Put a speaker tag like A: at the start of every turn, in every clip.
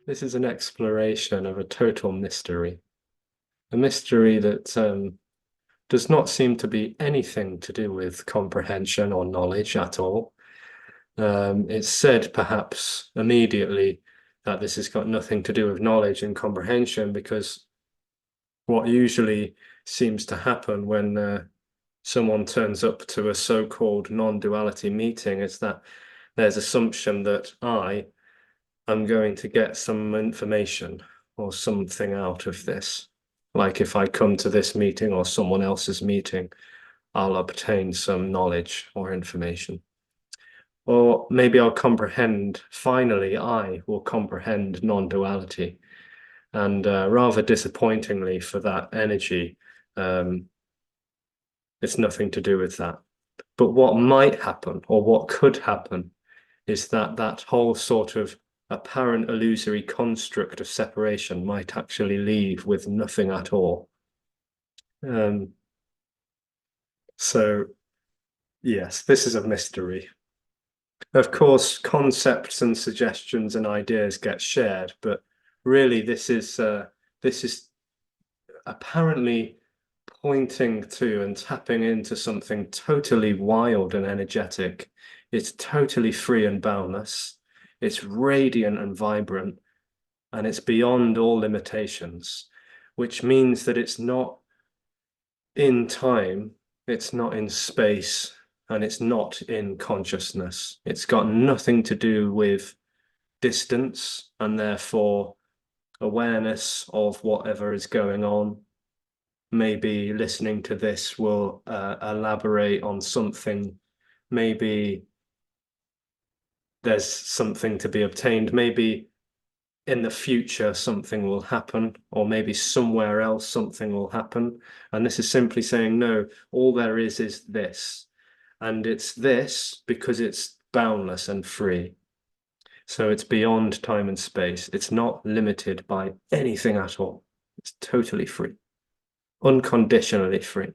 A: This is an exploration of a total mystery, a mystery that does not seem to be anything to do with comprehension or knowledge at all. It's said perhaps immediately that this has got nothing to do with knowledge and comprehension, because what usually seems to happen when someone turns up to a so-called non-duality meeting is that there's assumption that I'm going to get some information or something out of this. Like if I come to this meeting or someone else's meeting, I'll obtain some knowledge or information. Or maybe I'll comprehend, finally, I will comprehend non-duality. And rather disappointingly for that energy, it's nothing to do with that. But what might happen, or what could happen, is that that whole sort of apparent illusory construct of separation might actually leave with nothing at all. So, yes, this is a mystery. Of course, concepts and suggestions and ideas get shared, but really this is apparently pointing to and tapping into something totally wild and energetic. It's totally free and boundless. It's radiant and vibrant, and it's beyond all limitations, which means that it's not in time, it's not in space, and it's not in consciousness. It's got nothing to do with distance and therefore awareness of whatever is going on. Maybe listening to this will elaborate on something. Maybe there's something to be obtained. Maybe in the future something will happen, or maybe somewhere else something will happen. And this is simply saying, no, all there is this. And it's this because it's boundless and free. So it's beyond time and space. It's not limited by anything at all. It's totally free, unconditionally free.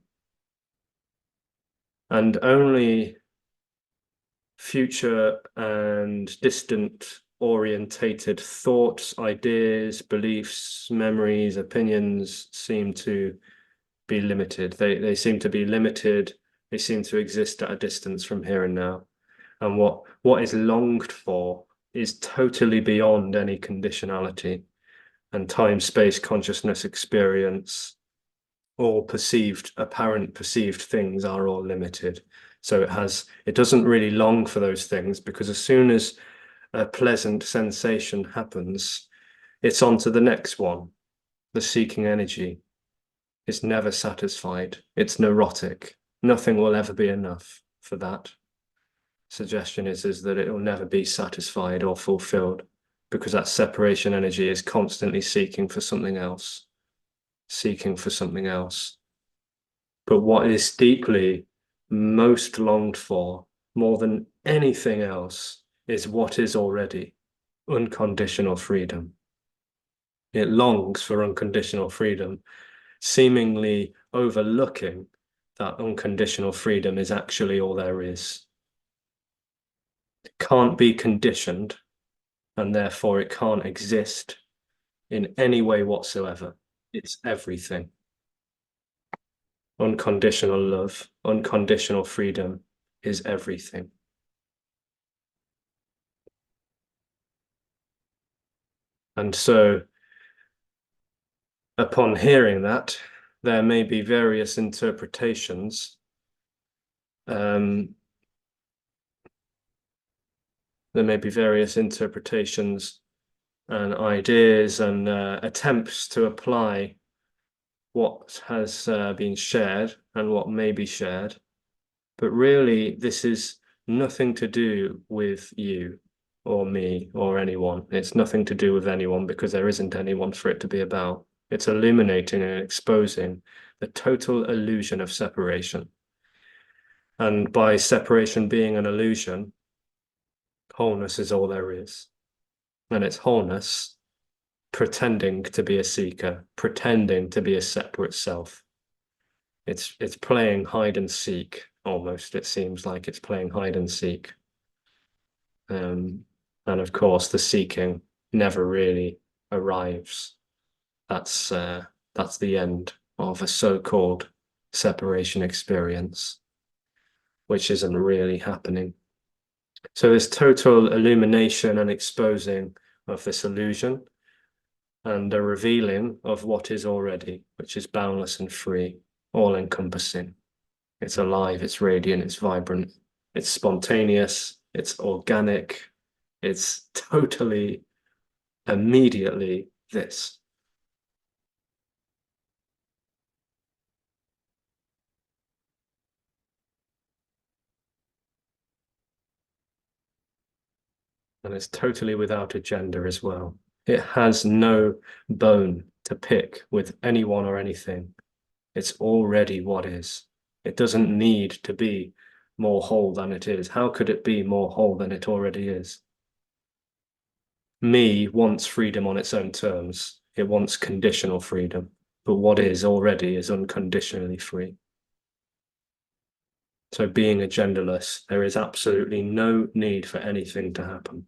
A: And only future and distant orientated thoughts, ideas, beliefs, memories, opinions seem to be limited. They seem to be limited. They seem to exist at a distance from here and now. And what is longed for is totally beyond any conditionality. And time, space, consciousness, experience, all perceived, apparent perceived things are all limited. So it doesn't really long for those things, because as soon as a pleasant sensation happens, it's on to the next one. The seeking energy is never satisfied. It's neurotic. Nothing will ever be enough for that. Suggestion is that it will never be satisfied or fulfilled, because that separation energy is constantly seeking for something else, seeking for something else. But what is deeply most longed for, more than anything else, is what is already unconditional freedom. It longs for unconditional freedom, seemingly overlooking that unconditional freedom is actually all there is. It can't be conditioned, and therefore it can't exist in any way whatsoever. It's everything. Unconditional love, unconditional freedom is everything. And so, upon hearing that, there may be various interpretations. There may be various interpretations and ideas and attempts to apply what has been shared and what may be shared. But really, this is nothing to do with you or me or anyone. It's nothing to do with anyone, because there isn't anyone for it to be about. It's illuminating and exposing the total illusion of separation. And by separation being an illusion, wholeness is all there is. And it's wholeness pretending to be a seeker, pretending to be a separate self. It's playing hide and seek almost. It seems like it's playing hide and seek. And of course, the seeking never really arrives. That's the end of a so-called separation experience, which isn't really happening. So there's total illumination and exposing of this illusion, and a revealing of what is already, which is boundless and free, all-encompassing. It's alive, it's radiant, it's vibrant, it's spontaneous, it's organic, it's totally, immediately this. And it's totally without agenda as well. It has no bone to pick with anyone or anything. It's already what is. It doesn't need to be more whole than it is. How could it be more whole than it already is? Me wants freedom on its own terms. It wants conditional freedom, but what is already is unconditionally free. So being agendaless, there is absolutely no need for anything to happen.